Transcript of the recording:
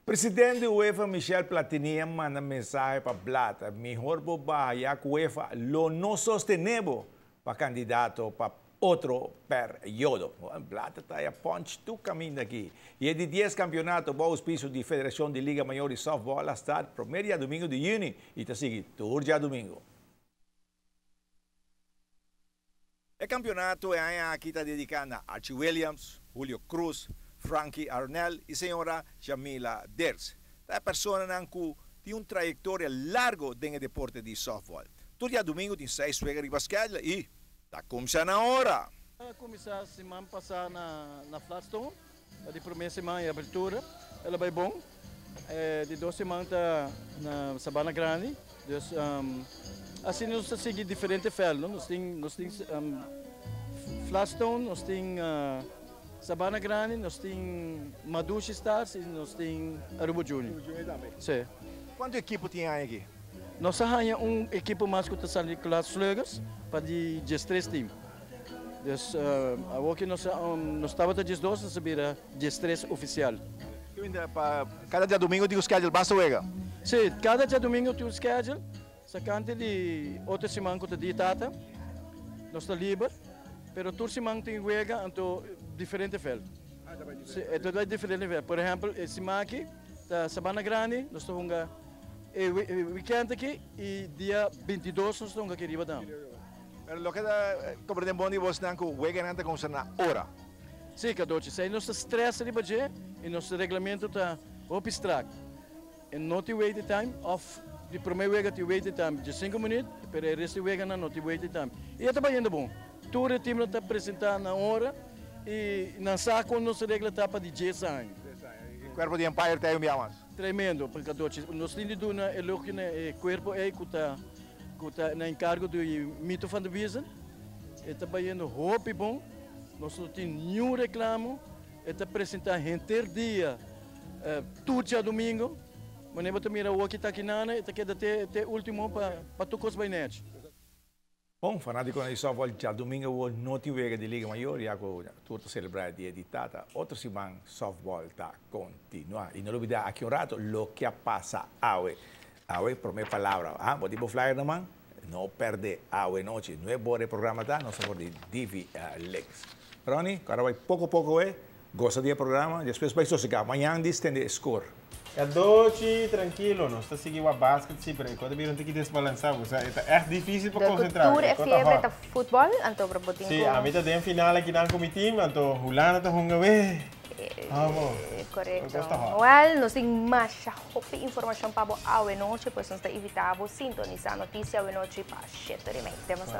Presidente UEFA Michel Platini manda mensaje para Blata. Mejor bobaja que UEFA lo no sostenible para candidato para outro período. Blata está a punch tu caminho aqui. E é de 10 campeonatos, o auspício de Federação de Liga Maior de Softball está primeiro dia domingo de junho e está seguindo todo dia domingo. O campeonato é aqui está dedicado a Archie Williams, Julio Cruz, Frankie Arnell e senhora Jamila Ders. É pessoa que tem trajetória larga no deporte de softball. Todo dia domingo tem 6 jogadores de basquete e está começando a hora. Começar semana passada na Flatstone, de primeira semana de abertura, ela vai bom. De 2 semanas na Sabana Grande. Assim nós seguimos diferentes feldas. Nós temos Flatstone, nós temos Sabana Grande, nós temos Madushi Stars e nós temos Aruba Junior. Sim. Quantas equipes tem aqui? Nós temos equipe mais que está de classe Sluggers para de 13 times. Então, aqui nós estávamos de 12, nós vira 13 oficial. Cada dia domingo tem o schedule, basta jogar? Sim, cada dia domingo tem o schedule. Sacante de outra semana que está de data, nós estamos livres, mas toda semana tem joga então diferente fel. É tudo diferente fel. Por exemplo, esse semana aqui, da Sabana Grande, nós estamos weekend aqui e dia 22 nós estamos aqui riba dan. Pero lo que compreende bom de você não que joga antes com na hora. Sim, cadoche. Se nós stress riba je e nosso regulamento está opistrack. E não tem wait time off. De primeiro jogo tem wait time de 5 minutos, mas o resto do jogo não tem wait time. E está bem bom. Todo o time está apresentando na hora e na saco nossa regra está para de 10 anos. O corpo de Empire tem mais. Tremendo, porque nós temos de uma o corpo é que está na encargo do mito van de Wiesen. Está bem hope bom. Nós não temos nenhum reclamo. Está apresentando inteiro dia, todo dia domingo. Mas nem também o que está aqui nana, está aqui até último para tocar os bainetes. Bom, fanático de softball, já domingo não tem jogo de Liga Maior, e agora tudo celebrar dia de data. Outra semana, softball está continua. E não olvidar aqui um rato, o que passa hoje. Hoje, primeira palavra, vou tipo flyer naman, não perder hoje noite. Não é bom o programa, tá? Nós somos de Divi Lex. Ronnie, agora vai pouco a pouco, gosta do programa, depois vai sossegar. Amanhã distende score. É doce, tranquilo, nós estamos seguindo a basquete sempre. Quando viram tem que desbalançar, é difícil para concentrar. Cultura é febre de futebol, então para botar. Sim, a mim tem final aqui na comitê, então Hulana está jogando. Vamos. Correto. Well, nós temos mais informação para a noite, pois nós estamos evitando sintonizar notícia a noite para 7h30. Temos